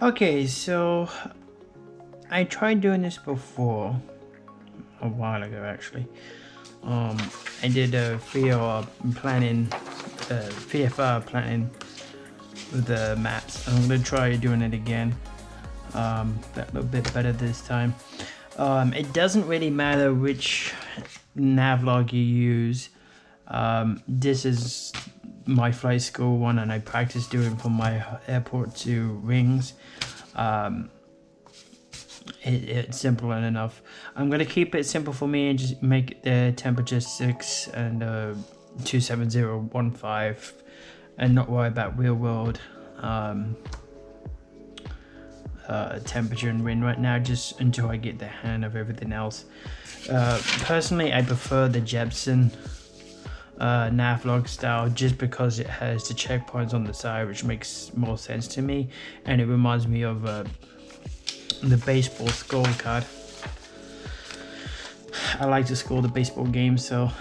Okay, so I tried doing this before, a while ago actually. I did a VFR planning with the maps. I'm gonna try doing it again, a little bit better this time. It doesn't really matter which navlog you use. This is my flight school one, and I practice doing from my airport to Rings. It's simple enough. I'm gonna keep it simple for me and just make the temperature 6 and 27015, and not worry about real world temperature and wind right now, just until I get the hang of everything else. Personally, I prefer the Jepson navlog style, just because it has the checkpoints on the side, which makes more sense to me, and it reminds me of the baseball scorecard. I like to score the baseball game, so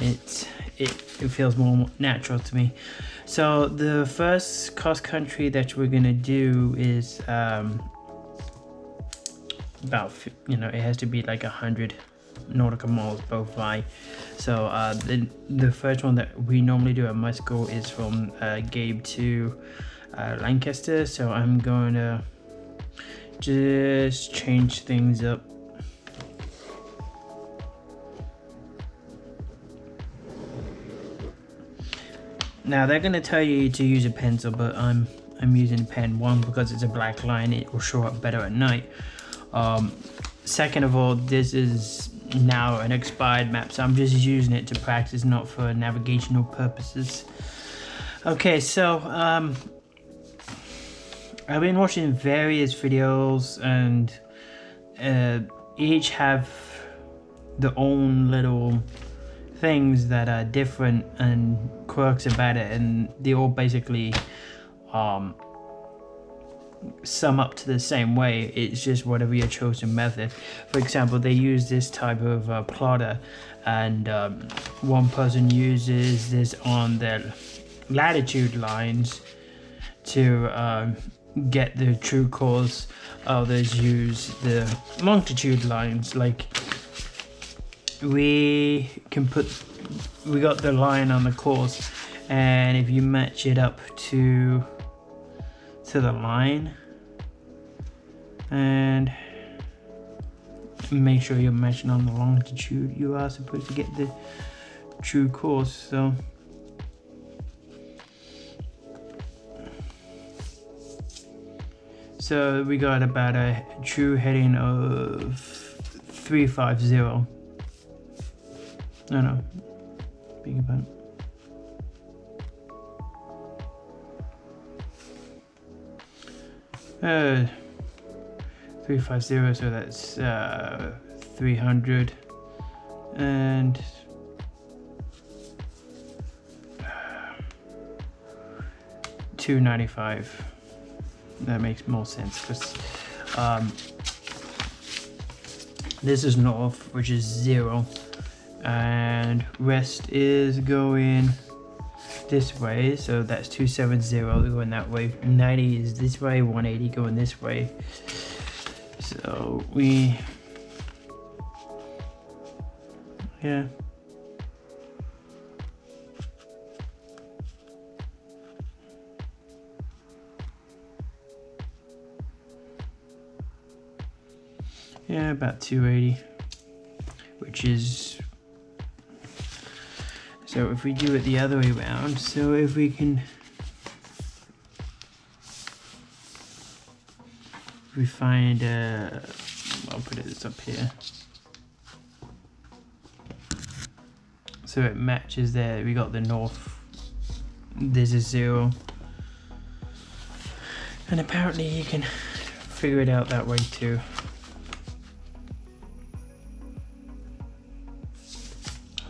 it feels more natural to me. So the first cross country that we're gonna do is about, it has to be like 100 nautical miles both way. So the first one that we normally do at my school is from Gabe to Lancaster. So I'm going to just change things up. Now they're going to tell you to use a pencil, but I'm using a pen. One, because it's a black line, it will show up better at night. Second of all, this is now an expired map, so I'm just using it to practice, not for navigational purposes. Okay, so I've been watching various videos, and each have their own little things that are different and quirks about it, and they all basically sum up to the same way. It's just whatever your chosen method. For example, they use this type of plotter, and one person uses this on their latitude lines to get the true course. Others use the longitude lines. Like we got the line on the course, and if you match it up to the line and make sure you're matching on the longitude, you are supposed to get the true course. So we got about a true heading of 350. No, big about it. 350, so that's 300 and 295. That makes more sense, because this is north, which is 0, and west is going this way, so that's 270 going that way. 90 is this way, 180 going this way. So yeah. Yeah, about 280, which is, so if we do it the other way around, so if we can, we find, I'll put it up here, so it matches there. We got the north, this is 0, and apparently you can figure it out that way too.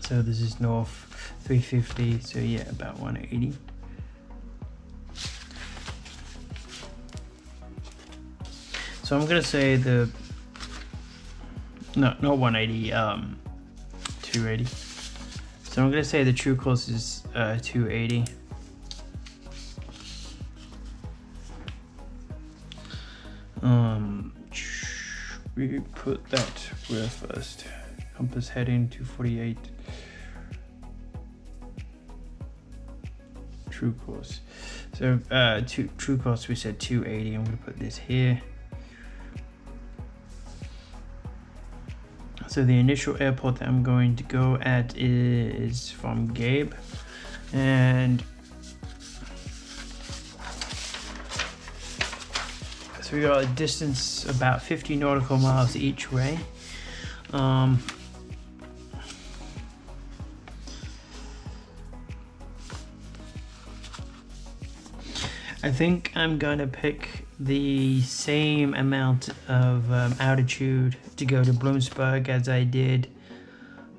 So this is north 350, so yeah, about 180. So I'm gonna say not 180, 280. So I'm gonna say the true course is 280. We put that where first? Compass heading 248. True course. So true course we said 280. I'm gonna put this here. So the initial airport that I'm going to go at is from Gabe, and so we got a distance about 50 nautical miles each way. I think I'm gonna pick the same amount of altitude to go to Bloomsburg as I did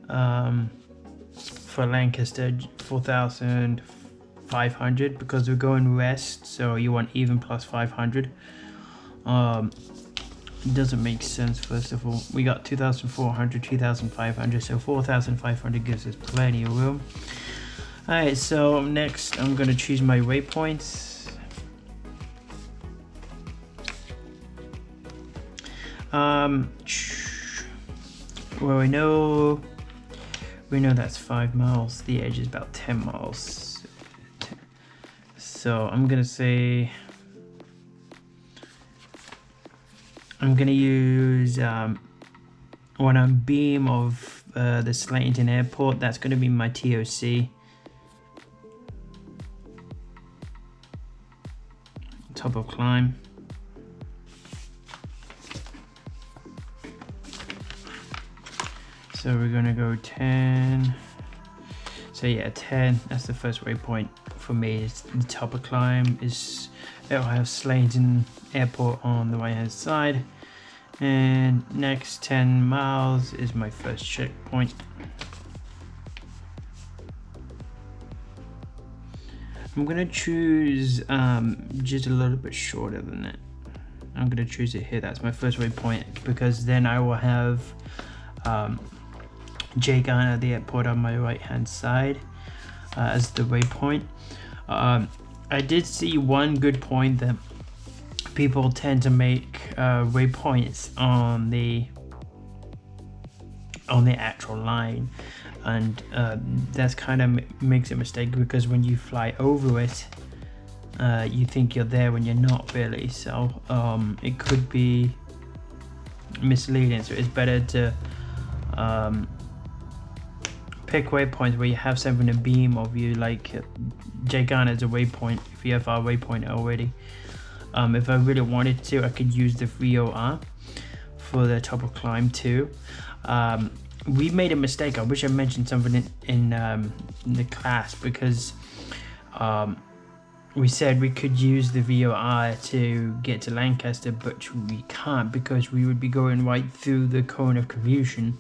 for Lancaster, 4,500, because we're going west, so you want even plus 500. It doesn't make sense. First of all, we got 2,400, 2,500, so 4,500 gives us plenty of room. Alright, so next I'm gonna choose my waypoints. Well, we know that's 5 miles. The edge is about 10 miles. So I'm gonna say I'm gonna use when I'm beam of the Slayton Airport. That's gonna be my TOC. Top of climb. So we're gonna go 10. So yeah, 10. That's the first waypoint for me. It's the top of climb. It'll have Slayton Airport on the right hand side, and next 10 miles is my first checkpoint. I'm gonna choose just a little bit shorter than that. I'm gonna choose it here. That's my first waypoint, because then I will have J Garner, the airport, on my right hand side as the waypoint. I did see one good point that people tend to make waypoints on the actual line, and that's kind of makes a mistake, because when you fly over it, you think you're there when you're not really. So it could be misleading. So it's better to pick waypoints where you have something to beam of you, like J Garner is a waypoint, VFR waypoint already. If I really wanted to, I could use the VOR for the top of climb too. We made a mistake. I wish I mentioned something in the class, because we said we could use the VOR to get to Lancaster, but we can't, because we would be going right through the cone of confusion,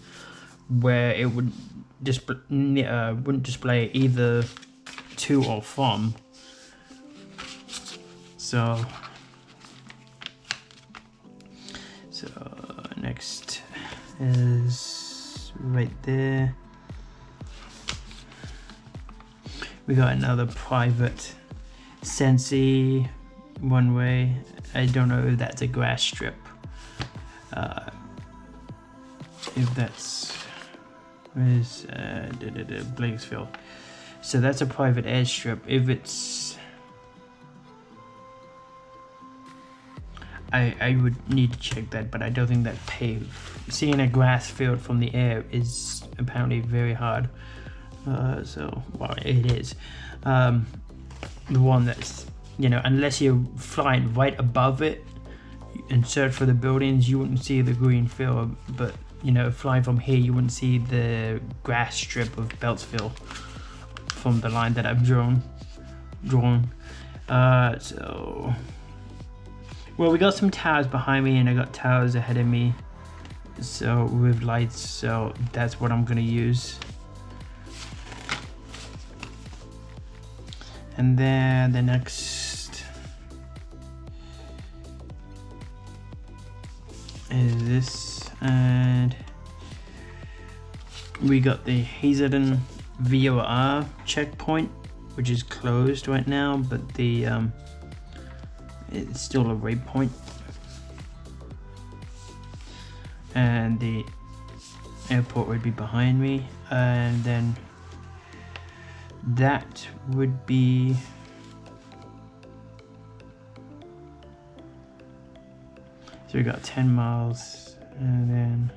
where it would wouldn't display either to or from. So next is right there. We got another private Sensi one way. I don't know if that's a grass strip. If that's is Blakesfield. So that's a private airstrip. If it's, I would need to check that, but I don't think that's paved. Seeing a grass field from the air is apparently very hard. So, well, it is. The one that's, unless you're flying right above it and search for the buildings, you wouldn't see the green field, but flying from here, you wouldn't see the grass strip of Beltsville from the line that I've drawn. Well, we got some towers behind me, and I got towers ahead of me, so with lights, so that's what I'm gonna use. And then the next is this. And we got the Hazelden VOR checkpoint, which is closed right now, but the it's still a waypoint. and the airport would be behind me, and then that would be so we got 10 miles, and then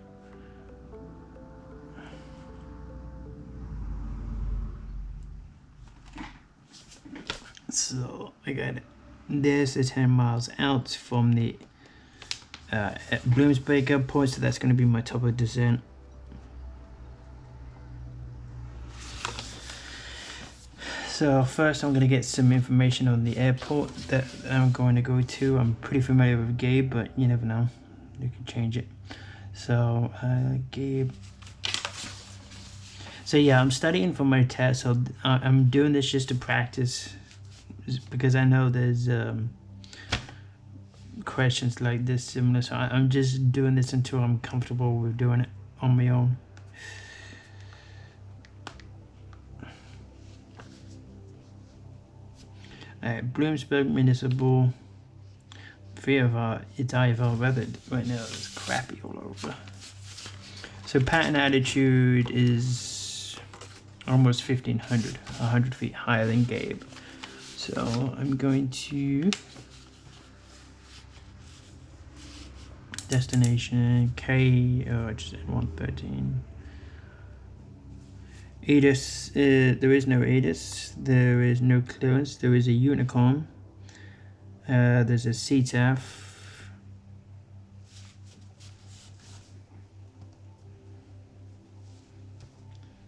so I got it. There's the 10 miles out from the Bloomsburg airport, so that's going to be my top of descent. So first I'm going to get some information on the airport that I'm going to go to. I'm pretty familiar with Gabe, but you never know, you can change it. So Gabe. So yeah, I'm studying for my test, so I'm doing this just to practice, because I know there's questions like this similar, so I'm just doing this until I'm comfortable with doing it on my own. Bloomsburg Municipal VFR, it's IFR weather right now, it's crappy all over. So pattern altitude is almost 1,500, 100 feet higher than Gabe. So I'm going to destination K, I just said 113. ATIS, there is no ATIS, there is no clearance, there is a unicorn, there's a CTAF,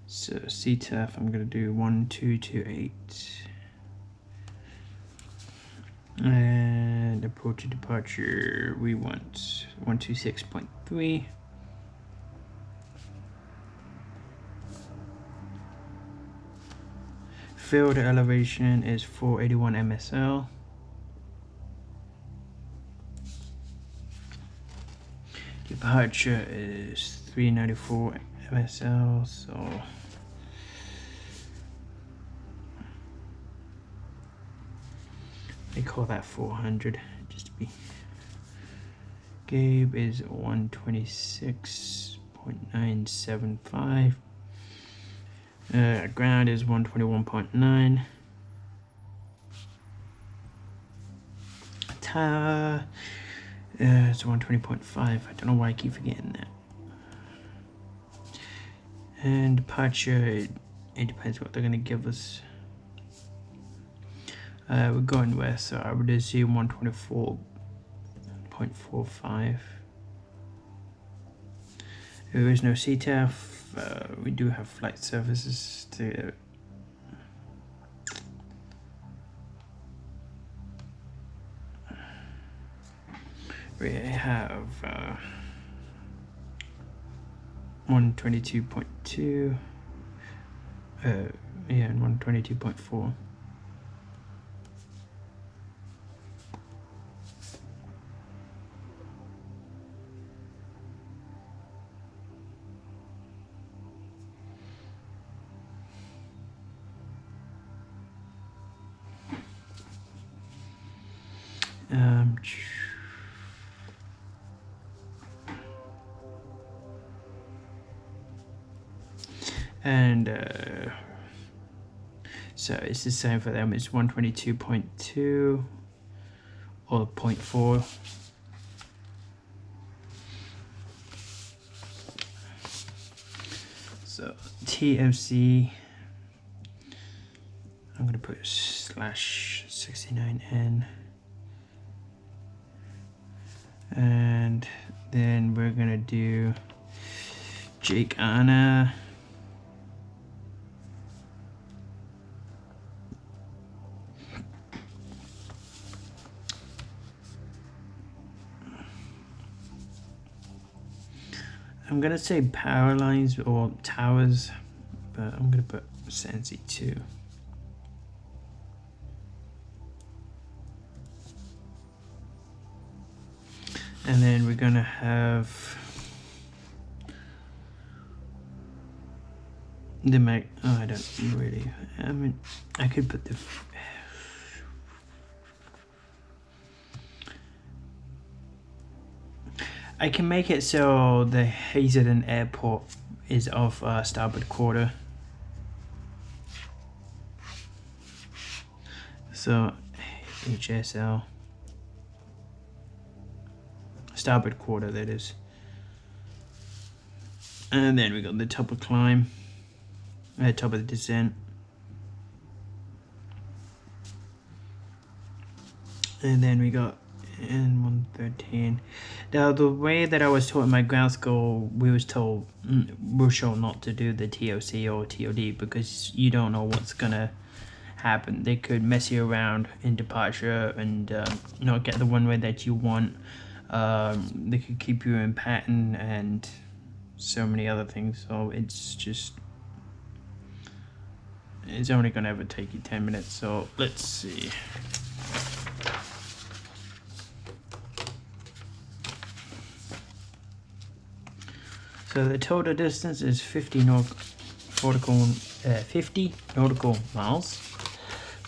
so CTAF I'm going to do 1228, and approach to departure we want 126.3. Field elevation is 481 MSL. Departure is 394 MSL, so they call that 400 just to be. Gabe is 126.975. Ground is 121.9. Tower it's 120.5. I don't know why I keep forgetting that. And departure, it depends what they're gonna give us. We're going west, so I would assume 124.45. There is no CTAF. We do have flight services to we have 122.2 and 122.4. And so it's the same for them. It's 122.2 or 0.4. So TFC, I'm gonna put /69N, and then we're gonna do Jake Anna. I'm gonna say power lines or towers, but I'm gonna put Sensi 2. And then we're gonna have the I don't really, I mean, I could put the I can make it so the Hazelden airport is off starboard quarter. So HSL starboard quarter, that is. And then we got the top of climb, top of the descent. And then we got N113. Now the way that I was taught in my ground school, we was told, we're shown not to do the TOC or TOD because you don't know what's gonna happen. They could mess you around in departure and not get the runway that you want. They could keep you in pattern and so many other things. So it's only gonna ever take you 10 minutes. So let's see. So the total distance is 50 nautical miles.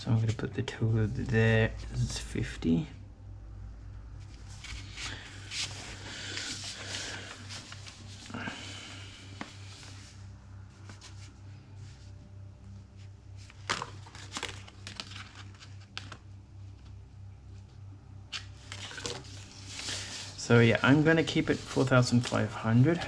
So I'm going to put the total there. It's 50. So yeah, I'm going to keep it 4,500.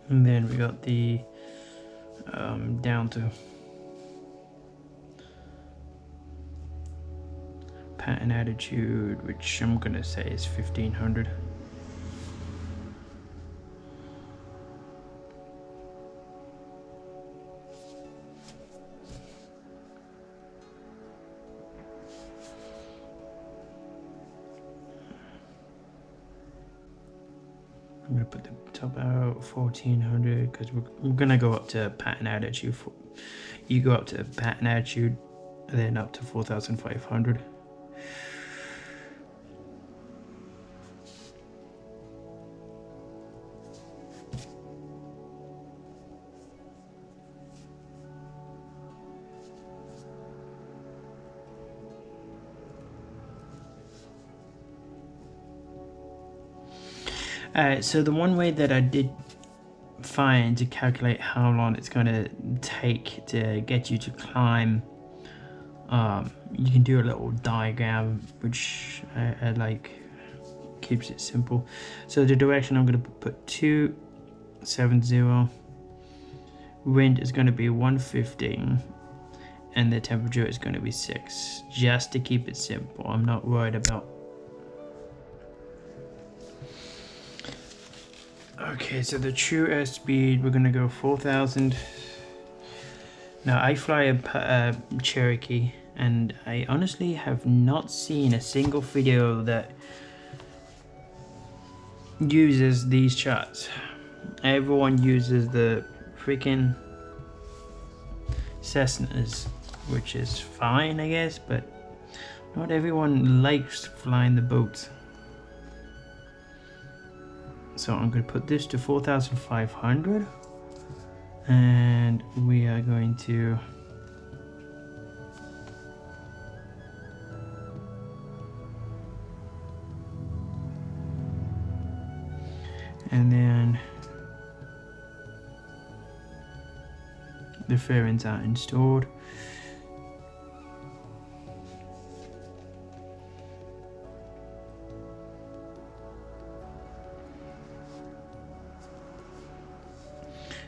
And then we got the down to pattern attitude, which I'm gonna say is 1500. I'm gonna put the top out 1400 because we're gonna go up to pattern attitude. You go up to pattern attitude, and then up to 4,500. So the one way that I did find to calculate how long it's going to take to get you to climb, you can do a little diagram which I like, keeps it simple. So the direction I'm going to put 270, wind is going to be 115, and the temperature is going to be 6, just to keep it simple. I'm not worried about. Okay, so the true airspeed, we're gonna go 4,000. Now I fly a Cherokee, and I honestly have not seen a single video that uses these charts. Everyone uses the freaking Cessnas, which is fine, I guess, but not everyone likes flying the boats. So I'm going to put this to 4,500, and we are going to and then the fairings are installed.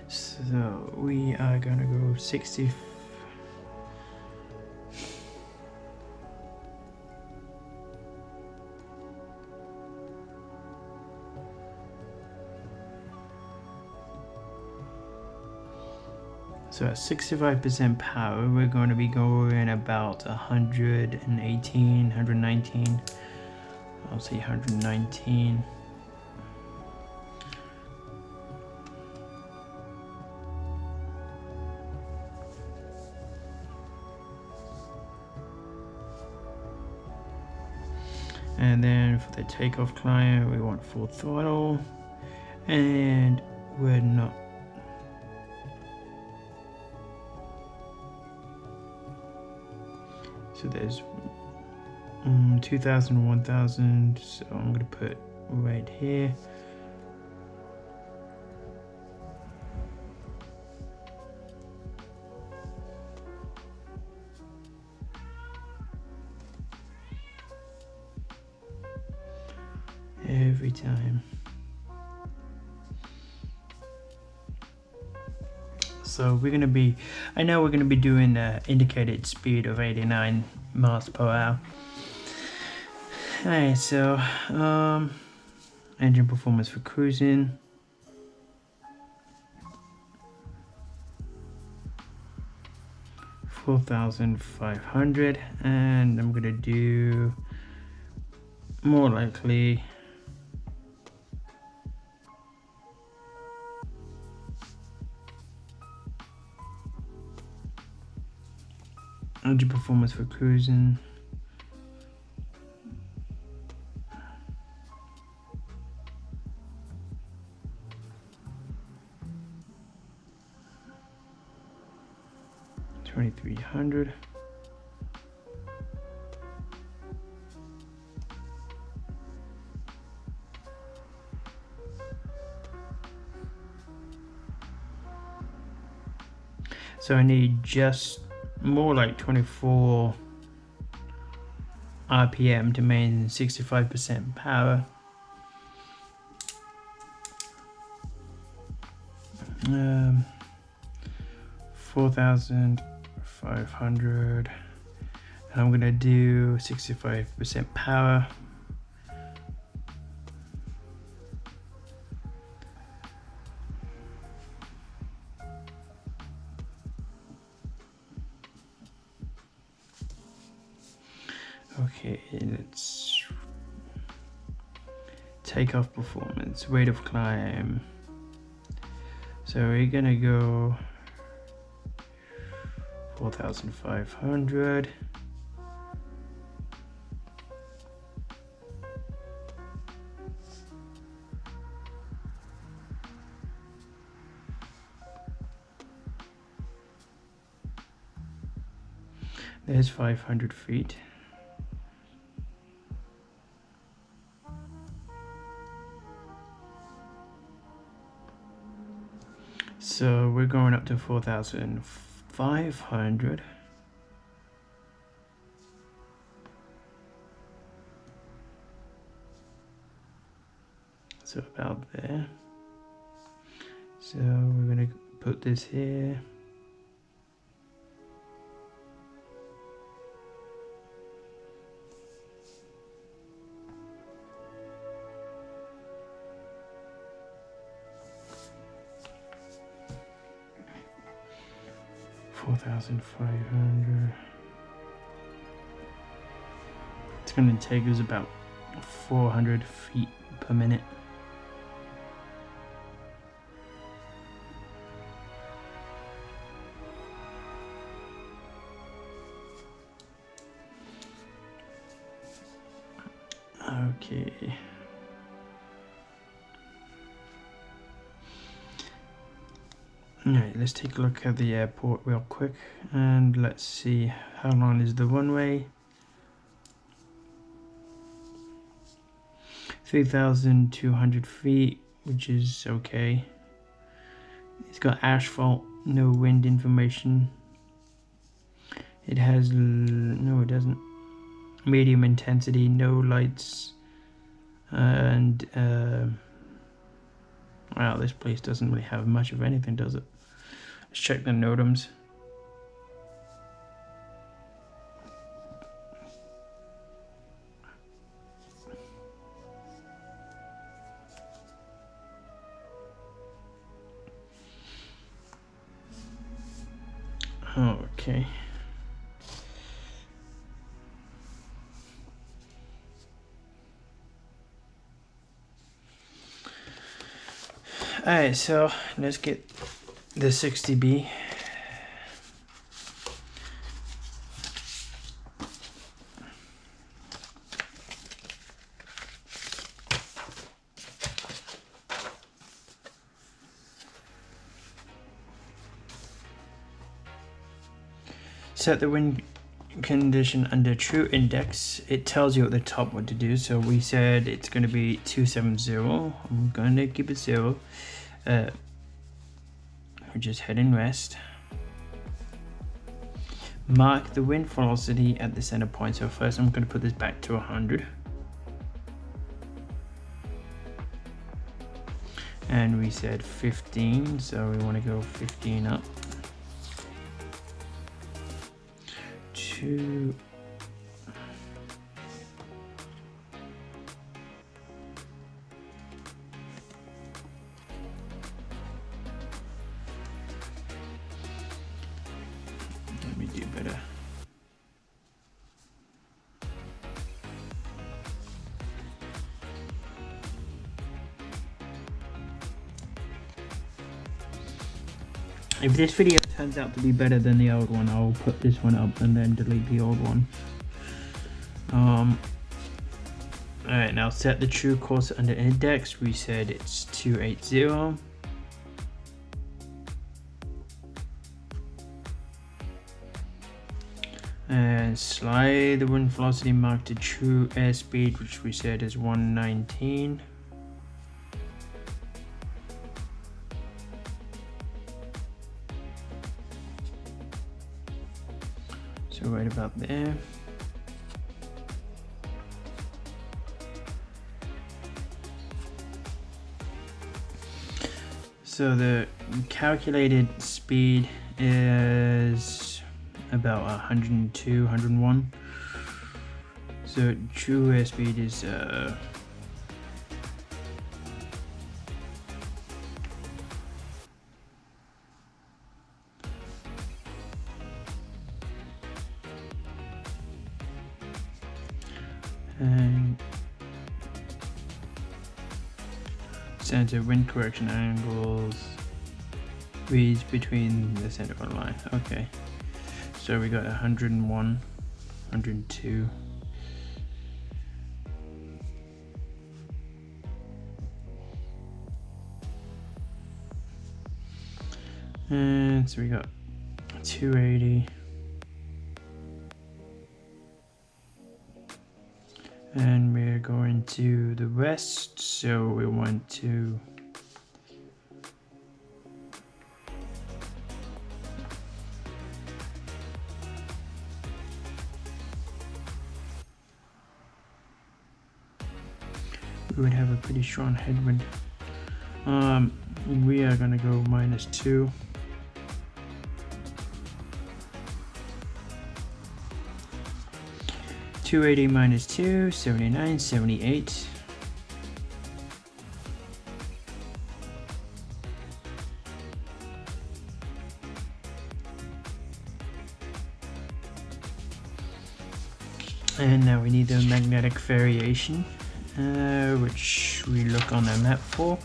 So we are gonna go 60. So at 65% power, we're going to be going about 118, 119. I'll say 119. And then for the takeoff climb, we want full throttle, and we're not. So there's 2,000, 1,000, so I'm gonna put right here. Every time. So we're gonna be, I know we're gonna be doing the indicated speed of 89 miles per hour. Alright, so engine performance for cruising. $4,500, and I'm gonna do more likely engine performance for cruising. $2,300. So I need just more like 24 RPM to maintain 65% power. 4,500, and I'm gonna do 65% power. Okay, let's takeoff performance, rate of climb. So we're gonna go 4,500. There's 500 feet. So we're going up to 4,500. So about there. So we're gonna put this here. $4,500. It's going to take us about 400 feet per minute. Okay. Alright, let's take a look at the airport real quick, and let's see how long is the runway. 3,200 feet, which is okay. It's got asphalt, no wind information. It has, no it doesn't. Medium intensity, no lights, and wow, this place doesn't really have much of anything, does it? Let's check the NOTAMs. Okay. Alright, so let's get the 60B. Set the wind condition under true index. It tells you at the top what to do. So we said it's going to be 270. I'm going to keep it 0. We're just heading west. Mark the wind velocity at the center point. So first I'm going to put this back to 100. And we said 15, so we want to go 15 up. 2. Let me do better. If this video turns out to be better than the old one, I'll put this one up and then delete the old one. Alright, now set the true course under index. We said it's 280. And slide the wind velocity mark to true airspeed, which we said is 119. So right about there. So the calculated speed is about 102, 101. So true airspeed is and center wind correction angles reads between the center of the line. Okay, so we got 101, 102. And so we got 280. And we're going to the west, so we want to we would have a pretty strong headwind. We are gonna go -2. -280 -2, 79, 78. And now we need the magnetic variation, which we look on the map for,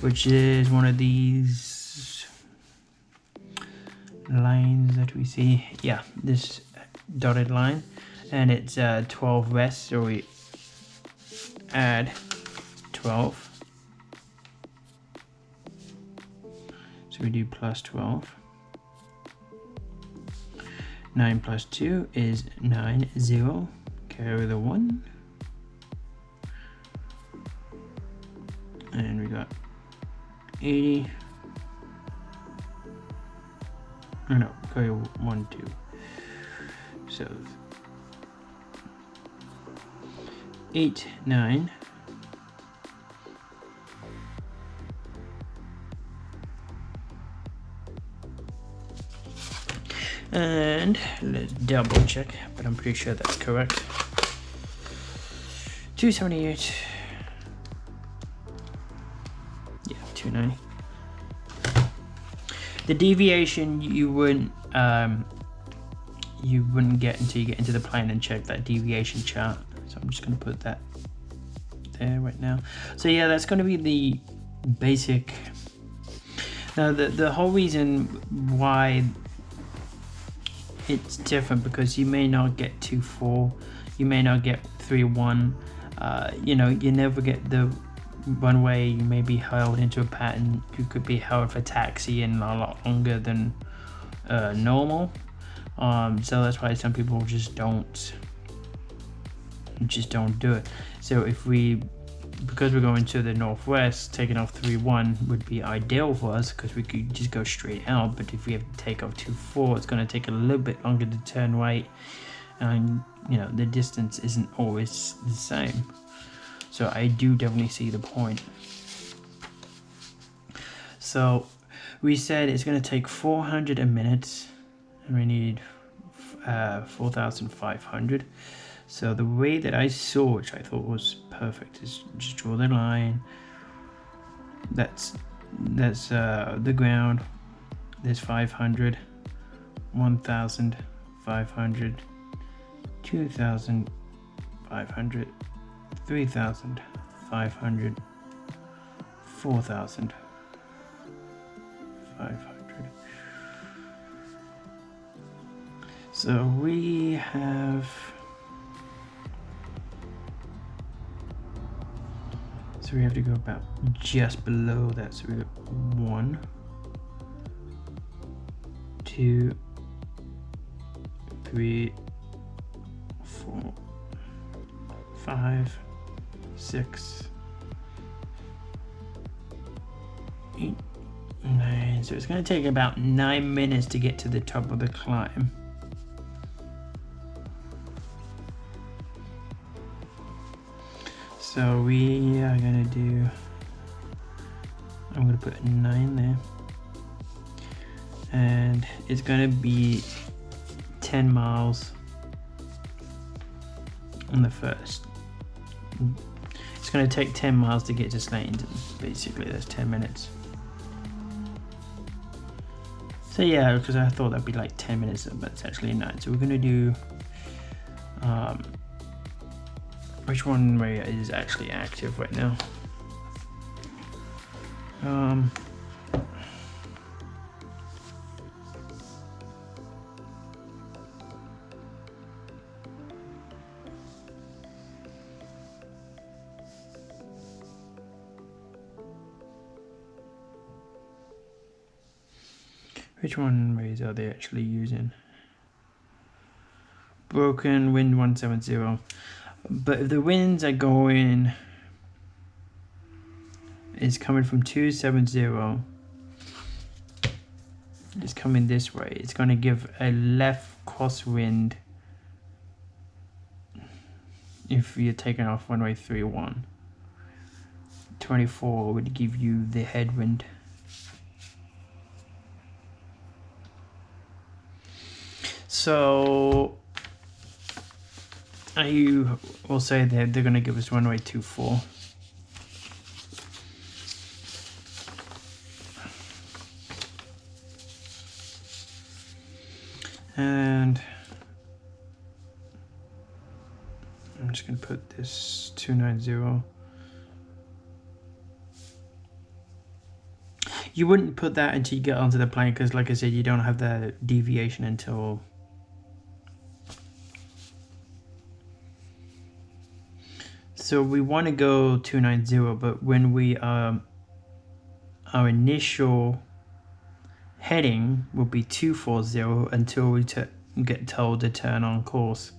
which is one of these lines that we see. Yeah, this dotted line. And it's 12 west, so we add 12. So we do +12. 9 + 2 is 9, 0. Carry the 1. And we got 80. Oh no, carry 1, 2. So 8, 9. And let's double check, but I'm pretty sure that's correct. 278. Yeah, 290. The deviation you wouldn't you wouldn't get until you get into the plane and check that deviation chart. So I'm just going to put that there right now. So yeah, that's going to be the basic. Now the whole reason why it's different, because you may not get 2-4, you may not get 3-1. You know, you never get the runway. You may be held into a pattern. You could be held for taxi in a lot longer than normal. So that's why some people just don't do it. So because we're going to the northwest, taking off 3-1 would be ideal for us, because we could just go straight out. But if we have to take off 2-4, it's going to take a little bit longer to turn right, and you know, the distance isn't always the same. So I do definitely see the point. So we said it's going to take 400 a minute, and we need 4,500. So the way that I saw, which I thought was perfect, is just draw the line. That's the ground. There's 500, 1,500, 2,500, 3,500, 4,500. So we have. So we have to go about just below that. So we got 1, 2, 3, 4, 5, 6, 8, 9. So it's going to take about 9 minutes to get to the top of the climb. So we are going to do, I'm going to put 9 there, and it's going to be 10 miles on the first. It's going to take 10 miles to get to Slatington. Basically that's 10 minutes. So yeah, because I thought that'd be like 10 minutes, but it's actually 9. So we're going to do which one is actually active right now? Which one are they actually using? Broken, wind 170. But if the winds are going, it's coming from 270, it's coming this way, it's going to give a left crosswind if you're taking off runway 31. 24 would give you the headwind. So I will say that they're going to give us runway 24. And I'm just going to put this 290. You wouldn't put that until you get onto the plane, because like I said, you don't have the deviation until so we want to go 290, but when we our initial heading will be 240 until we get told to turn on course.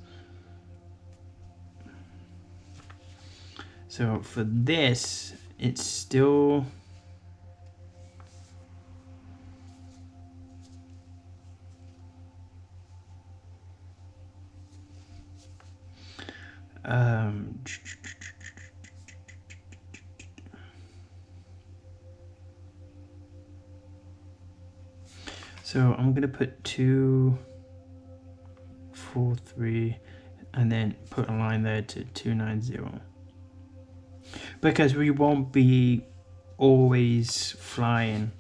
So for this, it's still so I'm gonna put 243 and then put a line there to 290, because we won't be always flying.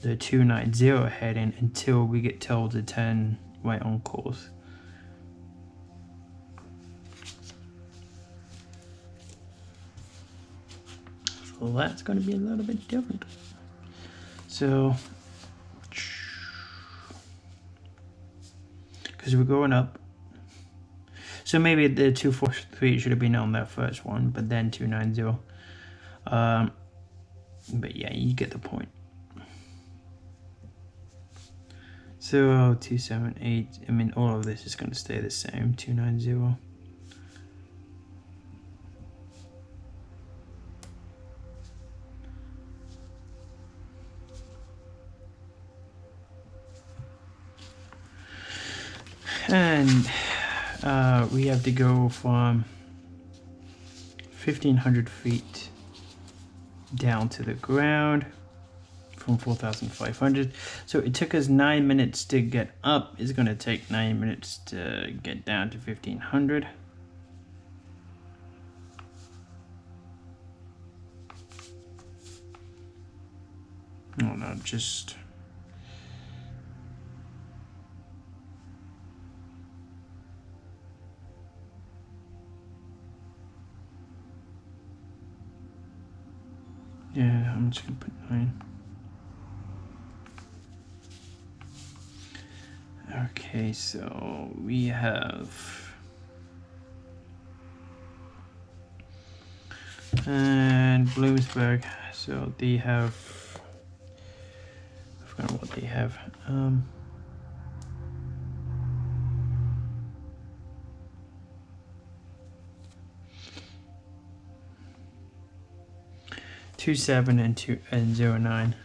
the 290 heading until we get told to turn right on course. So that's going to be a little bit different. So, because we're going up, so maybe the 243 should have been on that first one, but then 290. But yeah, you get the point. So 278, I mean, all of this is going to stay the same, 290. And we have to go from 1,500 feet down to the ground from 4,500. So it took us 9 minutes to get up. It's going to take 9 minutes to get down to 1,500. Oh no, just... yeah, I'm just going to put 9. Okay, so we have... and Bloomsburg, so they have... I forgot what they have. 27 and 09.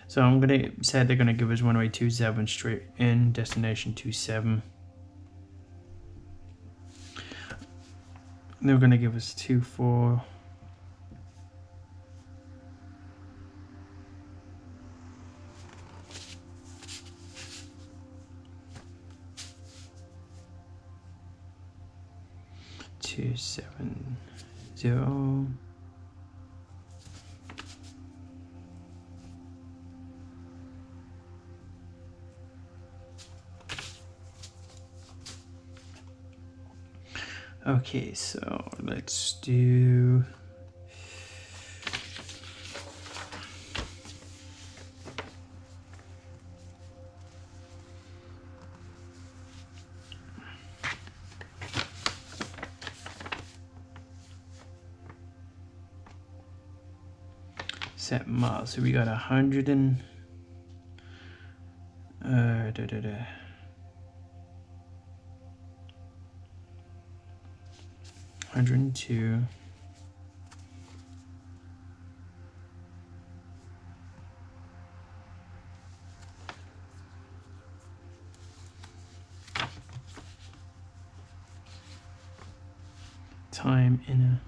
So I'm gonna say they're gonna give us runway 27 straight in, destination 27. They're gonna give us 24. Two 7-0. Okay, so let's do set miles. So we got 100 and 102. Time in a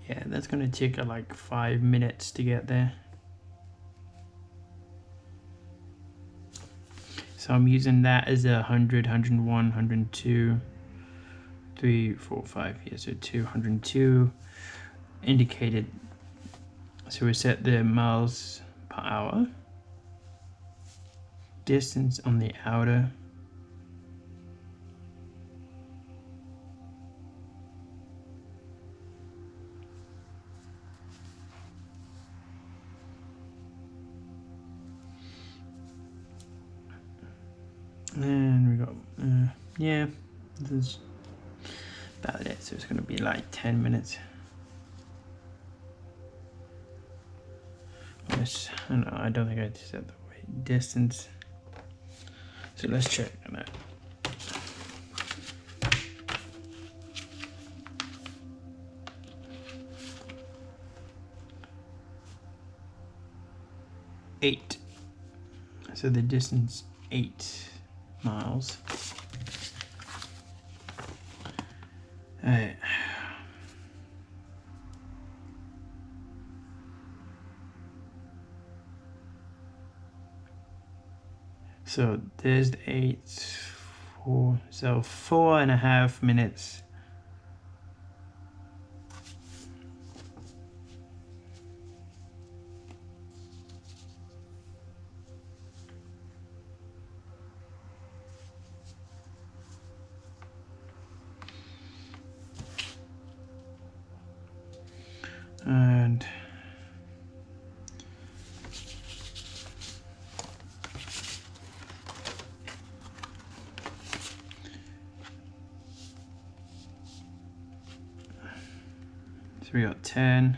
yeah, that's gonna take like 5 minutes to get there. So I'm using that as a 100, 101, 102, 3, 4, 5. Yeah, so 202 indicated. So we set the miles per hour, distance on the outer, and we got yeah, this is about it. So it's gonna be like 10 minutes. Yes, I don't think I set the right distance. So let's check on that. Eight. So the distance 8 miles. Alright. So there's the 8, 4, so 4.5 minutes. And so we got 10.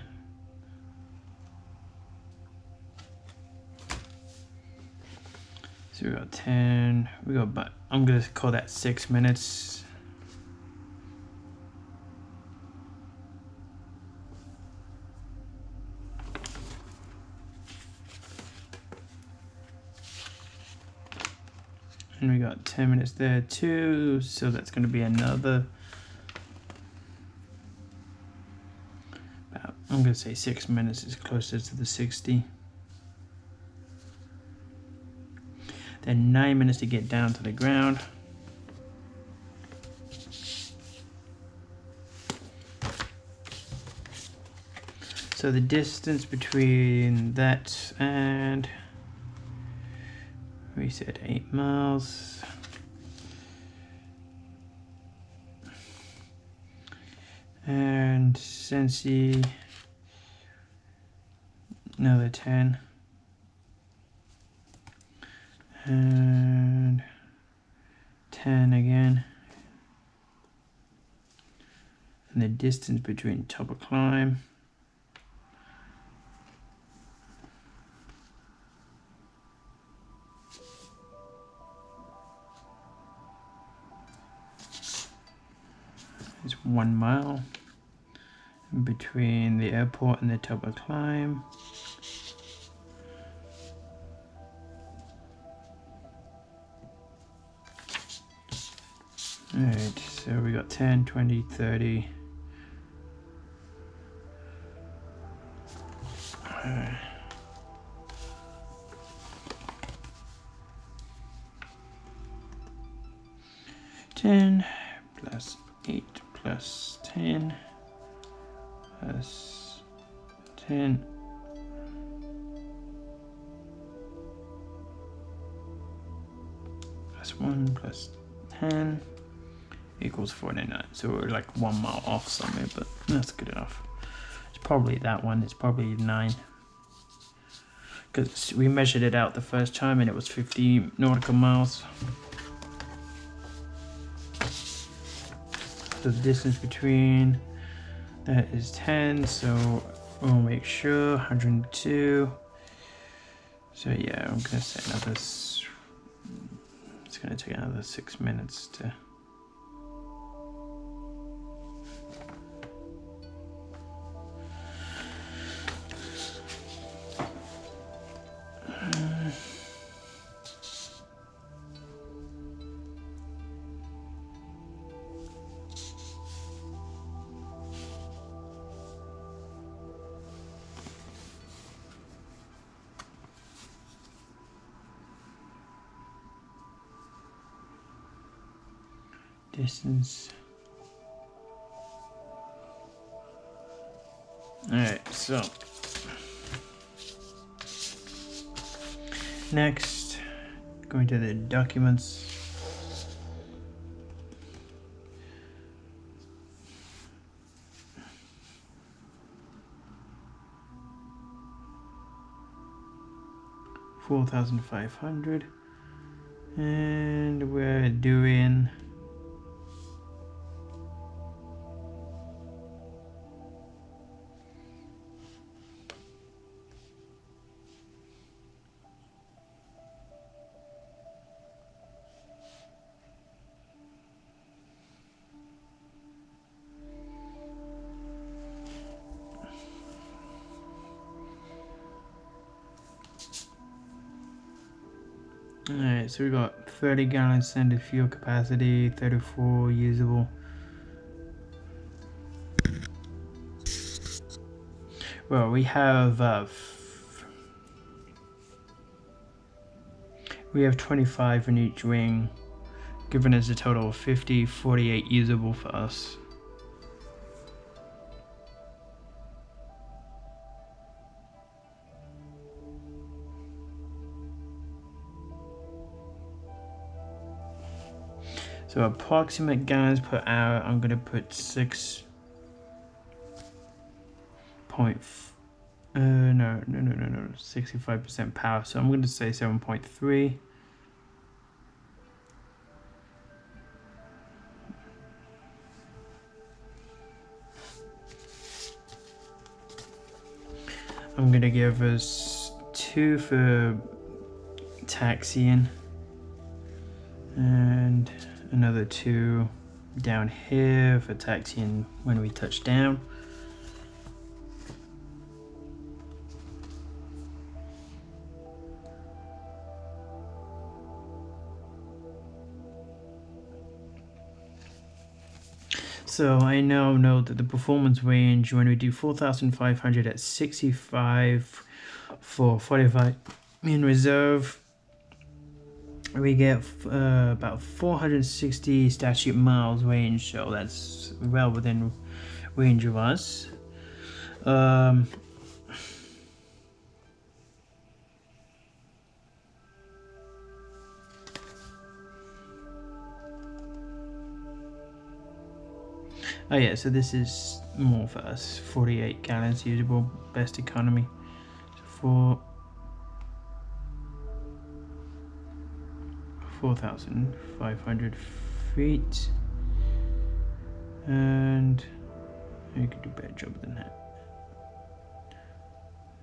So we got 10. We got, but I'm gonna call that 6 minutes. And we got 10 minutes there too, so that's going to be another, I'm going to say 6 minutes is closer to the 60. Then 9 minutes to get down to the ground. So the distance between that and, we said 8 miles. And Sensi, another 10. And 10 again. And the distance between top of climb. Is 1 mile between the airport and the top of climb. Alright, so we got 10, 20, 30. Uh, 10 plus 8 plus 10 plus 10 plus 1 plus 10 equals 49. So we're like 1 mile off somewhere, but that's good enough. It's probably that one. It's probably 9. Because we measured it out the first time and it was 50 nautical miles. So the distance between that is 10, so we'll make sure 102. So yeah, I'm gonna say another, it's gonna take another 6 minutes to. Distance. Alright, so next, going to the documents. $4,500, and we're doing Alright, so we got 30 gallons standard fuel capacity, 34 usable. We have 25 in each wing, giving us a total of 50, 48 usable for us. So approximate gallons per hour, I'm gonna put 6. No, 65% power. So I'm gonna say 7.3. I'm gonna give us 2 for taxiing and another 2 down here for taxiing when we touch down. So I now know that the performance range when we do 4,500 at 65 for 45 in reserve, we get about 460 statute miles range, so that's well within range of us. Oh yeah, so this is more for us. 48 gallons usable, best economy. So 4,500 feet. And you can do a better job than that.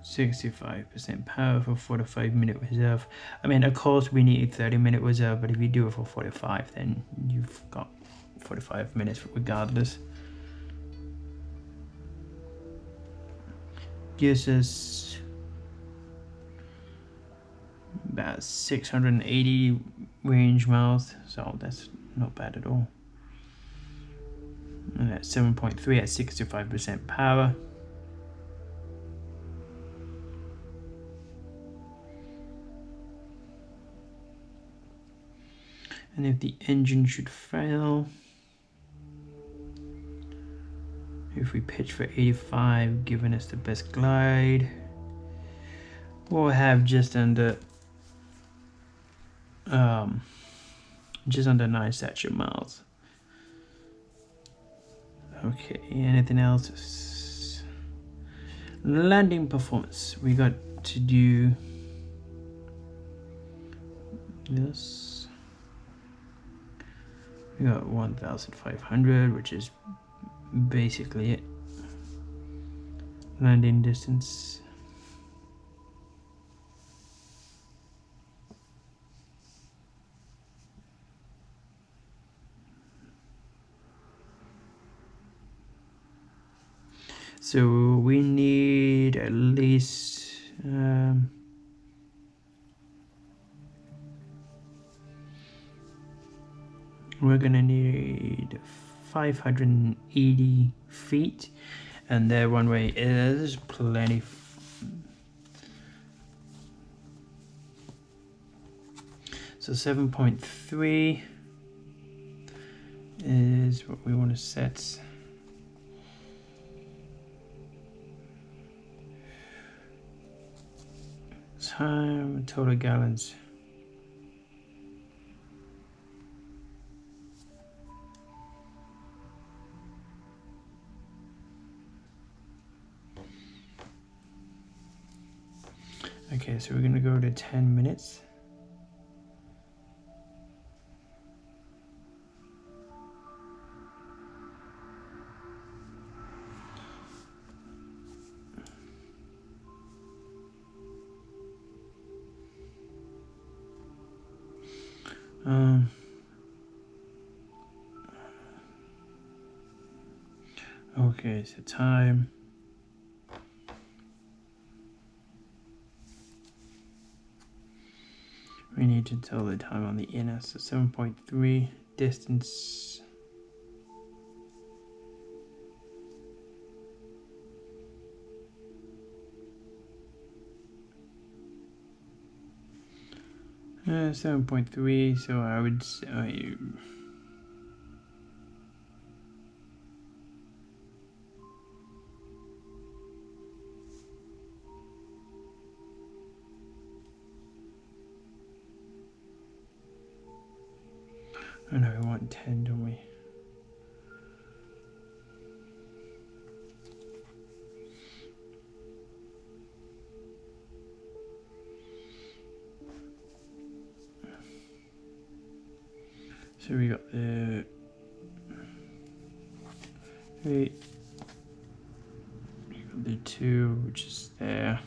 65% power for 45-minute reserve. I mean, of course we need 30-minute reserve, but if you do it for 45, then you've got 45 minutes regardless. Gives us about 680 range miles, so that's not bad at all. And that's 7.3 at 65% power. And if the engine should fail, if we pitch for 85, giving us the best glide, we'll have just under 9 statute miles. Okay, anything else? Landing performance. We got to do this. We got 1,500, which is basically it. Landing distance. So we need at least we're gonna need 580 feet, and their runway is plenty. So 7.3 is what we want to set. Time, total gallons. Okay, so we're gonna go to 10 minutes. Okay, so time. We need to tell the time on the inner, so 7.3 distance. 7.3, so I would say I know we want 10, don't we? So we got the 8, we got the 2, which is there.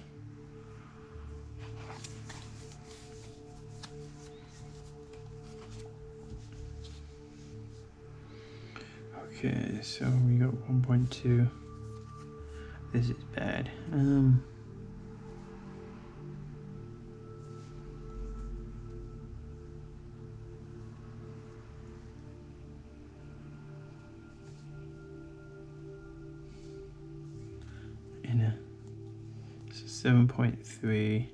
Okay, so we got 1.2. This is bad. So 7.3.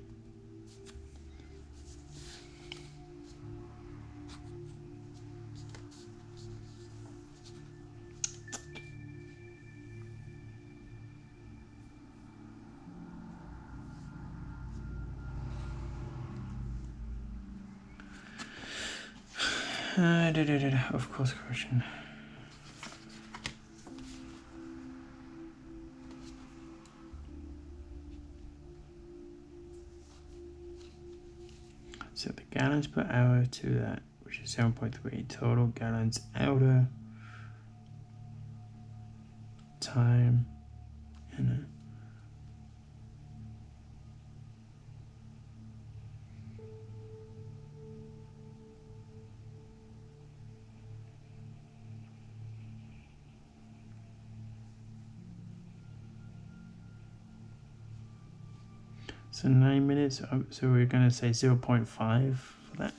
Of course, correction. So the gallons per hour to that, which is 7.3 total gallons outer time in So 9 minutes, so we're going to say 0.5 for that.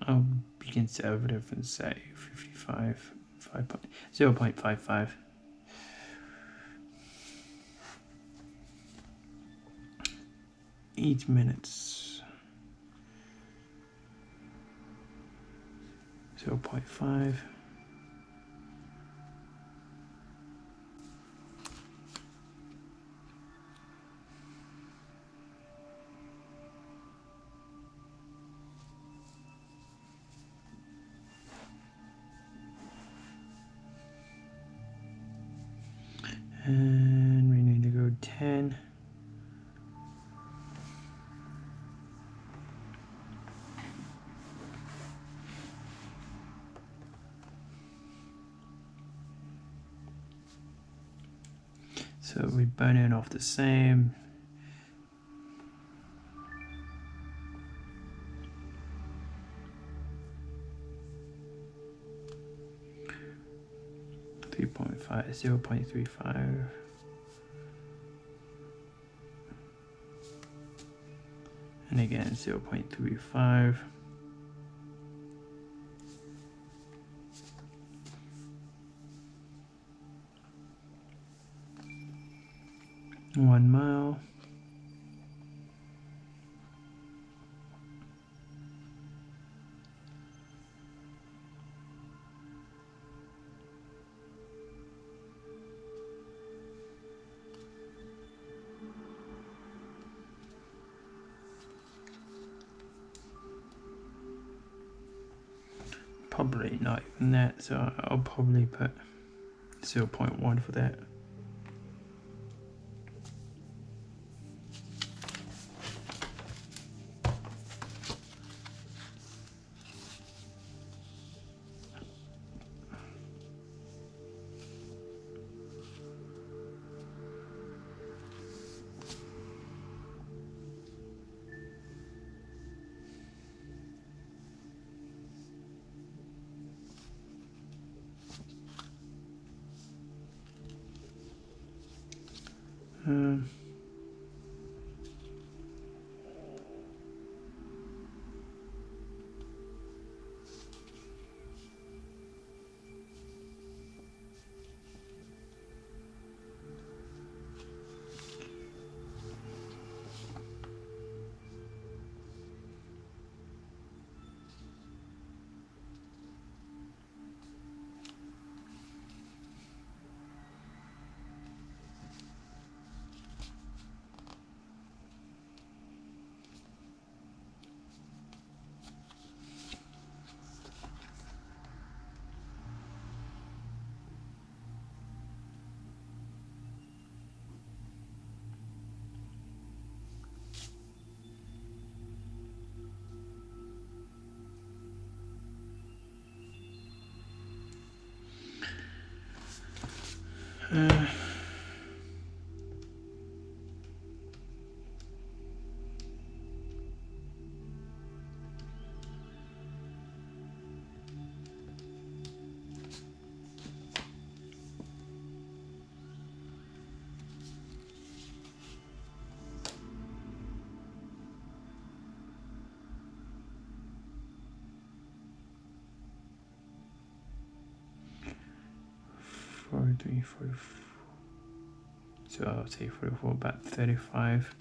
I'll be conservative and say 55, 0.55. 8 minutes. 0.5. And we need to go 10. So we burn it off the same. .5, 0.35. And again, 0.35. One mile. Probably not even that, so I'll probably put 0.1 for that. 43, 44. So I'll say 44, about 35.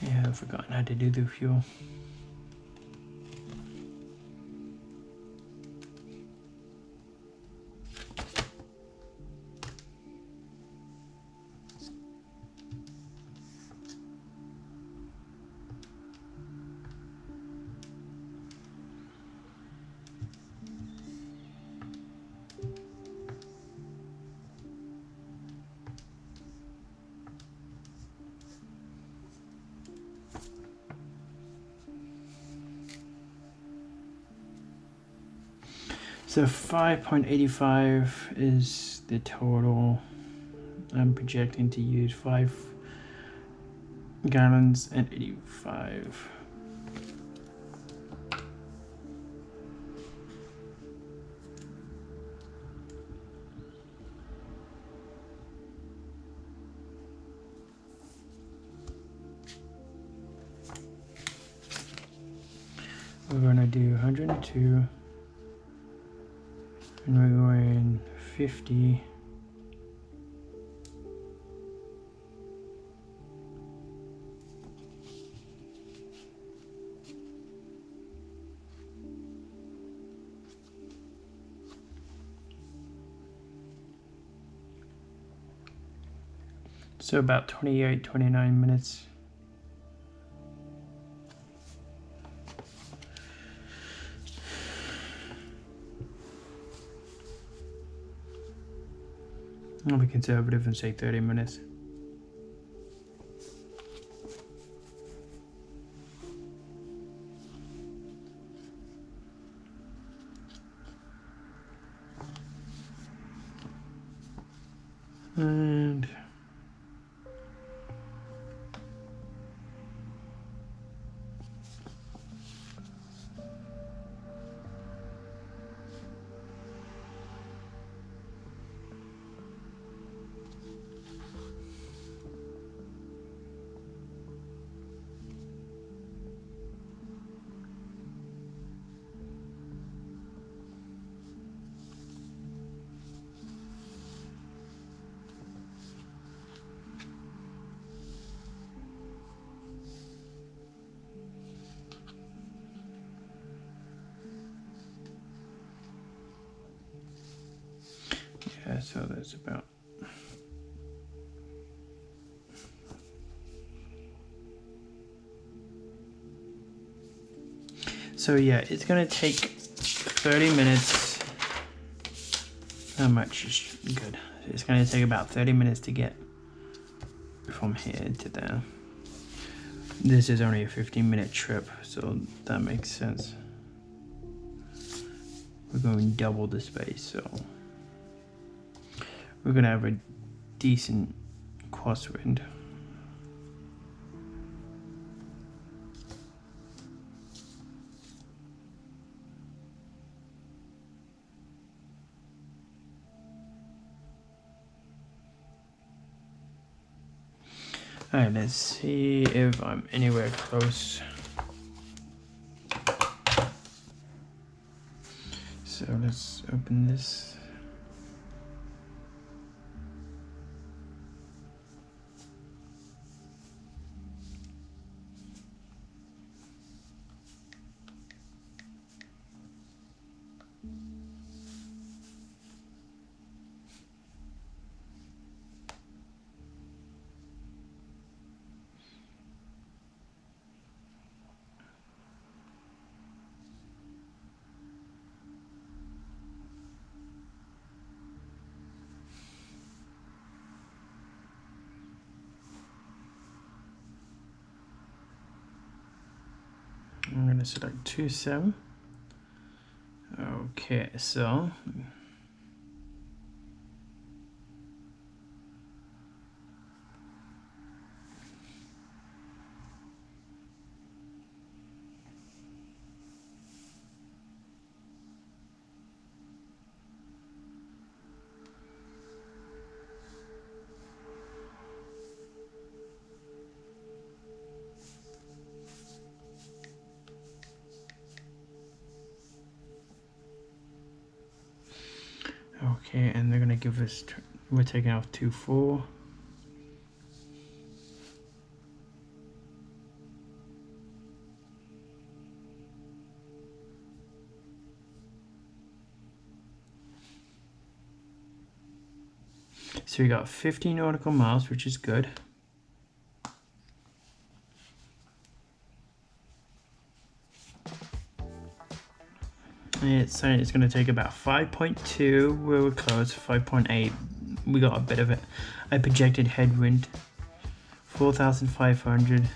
Yeah, I've forgotten how to do the fuel. So 5.85 is the total. I'm projecting to use 5 gallons and 85. We're gonna do 102. And we're going 50. So about 28, 29 minutes. I'll be conservative and say 30 minutes. And yeah, so that's about. So yeah, it's gonna take 30 minutes. How much is good? It's gonna take about 30 minutes to get from here to there. This is only a 15-minute trip, so that makes sense. We're going double the space, so we're gonna have a decent crosswind. Alright, let's see if I'm anywhere close. So let's open this. I'm gonna select 27. Okay, so okay, and they're gonna give us, we're taking off 2-4. So we got 50 nautical miles, which is good. It's saying it's going to take about 5.2, where we're close, 5.8. We got a bit of it. I projected headwind, 4,500.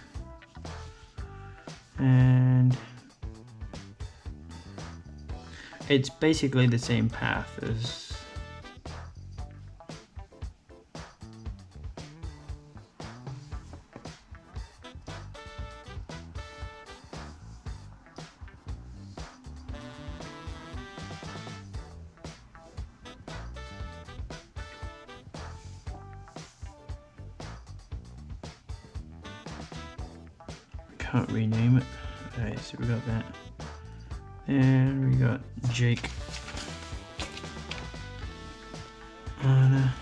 And it's basically the same path as can't rename it. Alright, so we got that. And we got Jake. Anna.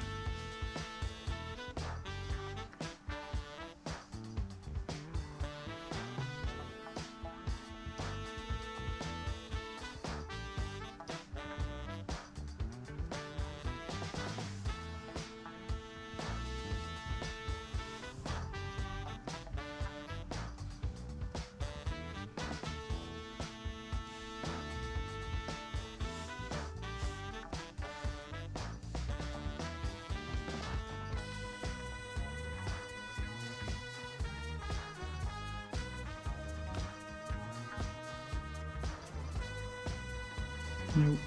Nope.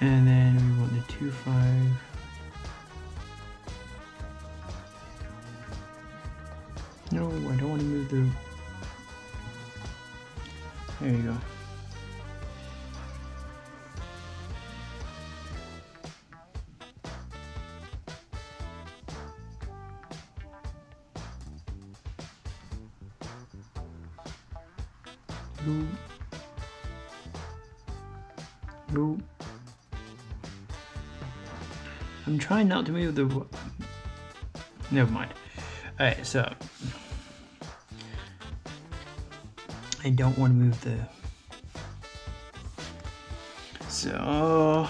And then we want the 2.5. No, I don't want to move the... There you go. Boop. Boop. I'm trying not to move the... Never mind. Alright, so... I don't want to move the... So...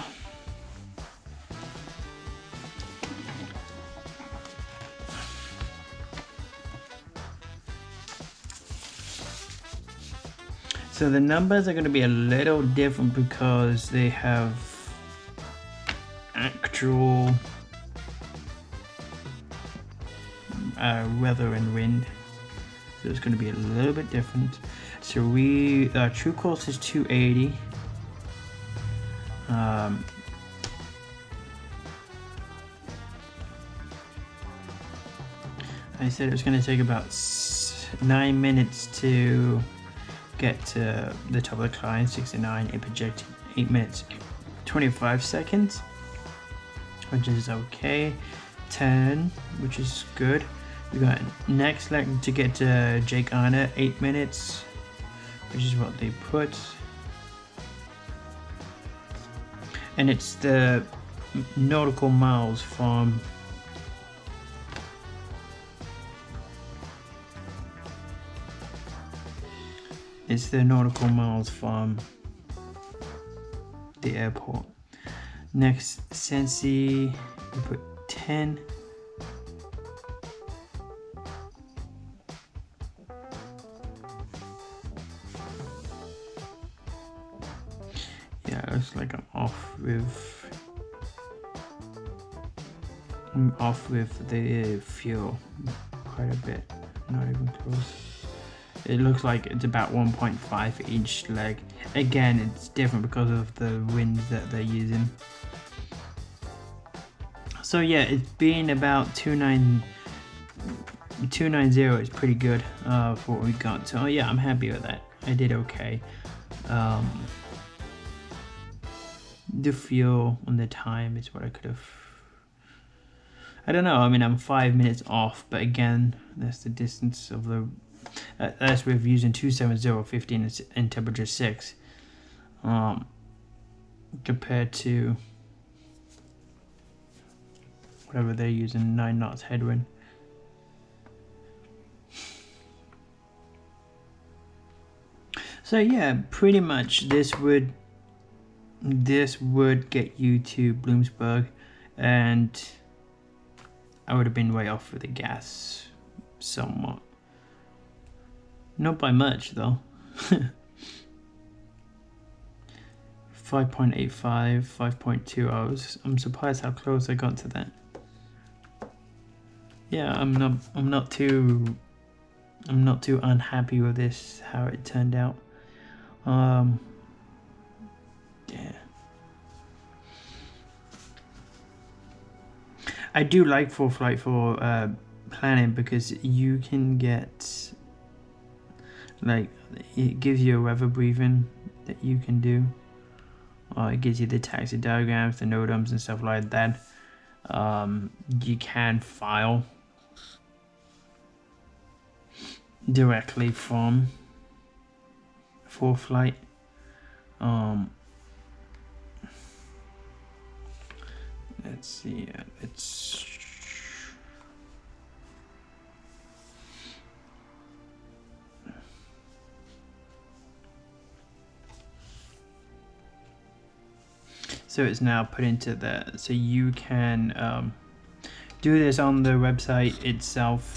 So the numbers are going to be a little different because they have actual weather and wind. So it's going to be a little bit different. So true course is 280. I said it was going to take about 9 minutes to get to the top of the climb. 69. It projected 8 minutes 25 seconds, which is okay. 10, which is good. We got next leg to get to Jake Anna, 8 minutes, which is what they put. And it's the nautical miles from the airport. Next, Sensi, we put 10. Yeah, it looks like I'm off with the fuel quite a bit, not even close. It looks like it's about 1.5 for each leg. Again, it's different because of the winds that they're using. So yeah, it's been about 290 is pretty good for what we got. So yeah, I'm happy with that. I did okay. The fuel and the time is what I could have. I don't know. I mean, I'm 5 minutes off, but again, that's the distance of the. That's with using 270, 15, and temperature 6, compared to whatever they're using, 9 knots headwind. So yeah, pretty much this would get you to Bloomsburg, and I would have been way off with the gas somewhat. Not by much though. 5.85, 5.2 I'm surprised how close I got to that. Yeah, I'm not too unhappy with this, how it turned out. Yeah. I do like foreflight for planning because you can get, like, it gives you a weather briefing that you can do. It gives you the taxi diagrams, the NOTAMs and stuff like that. You can file directly from foreflight. Let's see. So it's now put into the, so you can do this on the website itself.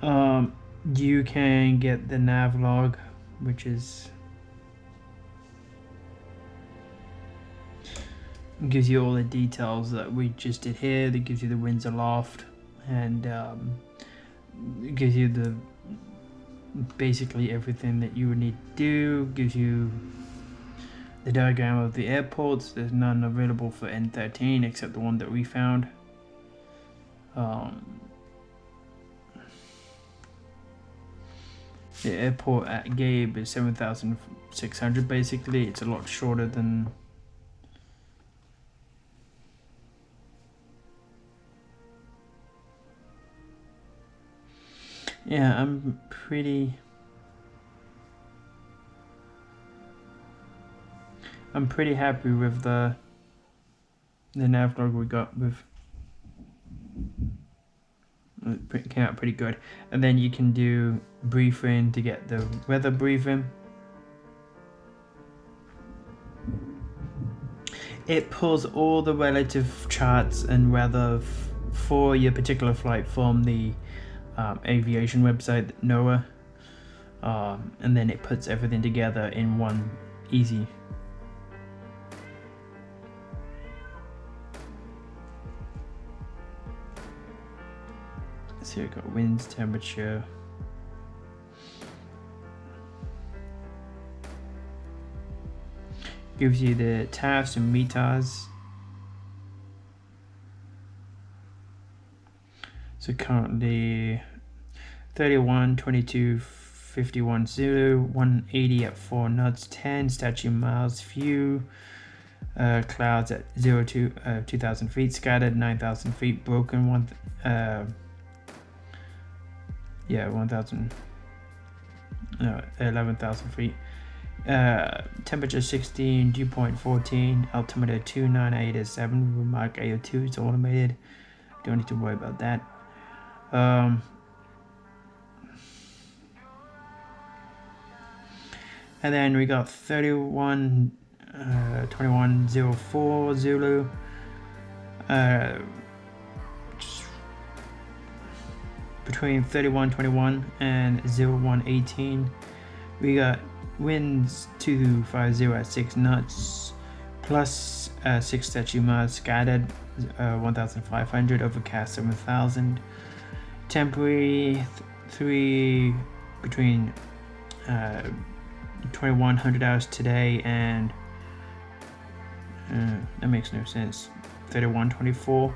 You can get the nav log, which is gives you all the details that we just did here. That gives you the winds aloft and It gives you the basically everything that you would need to do. Gives you the diagram of the airports. There's none available for N13 except the one that we found. The airport at Gabe is 7,600 basically. It's a lot shorter than yeah, I'm pretty happy with the navlog we got with. It came out pretty good. And then you can do briefing to get the weather briefing. It pulls all the relative charts and weather for your particular flight from the aviation website, NOAA, and then it puts everything together in one easy. So you've got winds, temperature. Gives you the TAFs and METARs. So currently 31, 22, 51 Zulu, 180 at 4 knots, 10 statute miles, few clouds at 0 to 2,000 feet, scattered 9,000 feet, broken 11,000 feet. Temperature 16, dew point 14, altimeter 29887, remark AO2, it's automated. Don't need to worry about that. And then we got 31, 2104 Zulu. Between 3121 and 0118, we got winds 250 at 6 knots, plus 6 statute miles, scattered 1,500, overcast 7,000, temporary 3 between 2100 hours today and that makes no sense, 3124,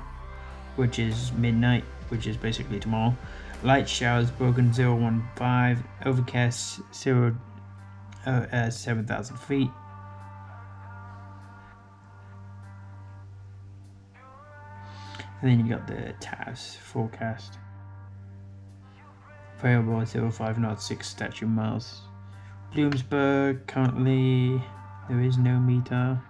which is midnight, which is basically tomorrow. Light showers broken 015, overcast 7,000 feet. And then you got the TAS forecast. Variable 05 knots, 6 statute miles. Bloomsburg, currently there is no meter.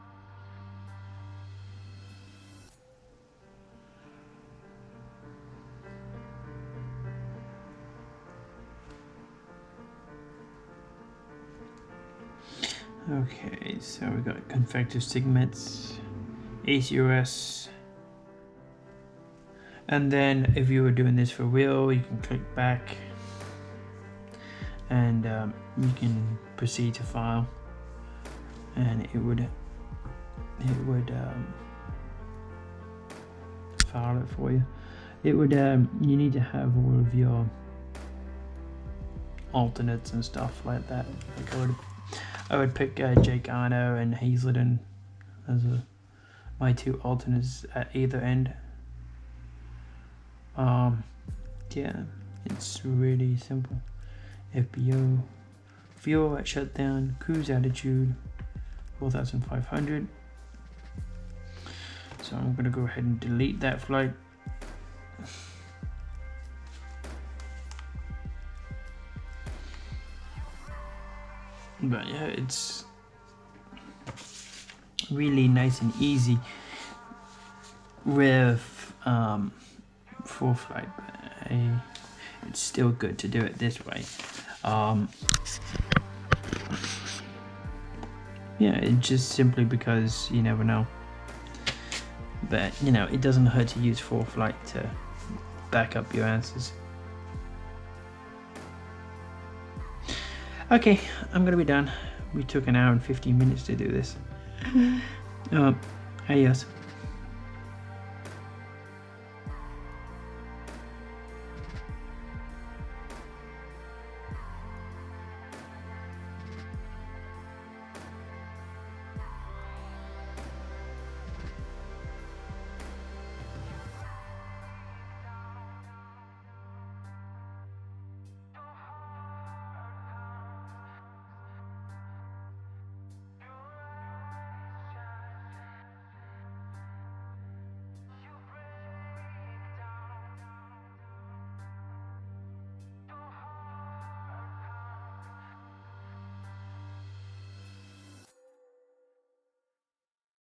Okay, so we got convective segments, ACOS, and then if you were doing this for real, you can click back and you can proceed to file, and it would file it for you. It would you need to have all of your alternates and stuff like that. Like I would pick Jake Arno and Hazelden as my 2 alternates at either end. Yeah, it's really simple. FBO, fuel at shutdown, cruise altitude 4,500. So I'm gonna go ahead and delete that flight. But yeah, it's really nice and easy with foreflight, but it's still good to do it this way. Yeah, it's just simply because you never know. But you know, it doesn't hurt to use foreflight to back up your answers. Okay, I'm gonna be done. We took an hour and 15 minutes to do this. Adios.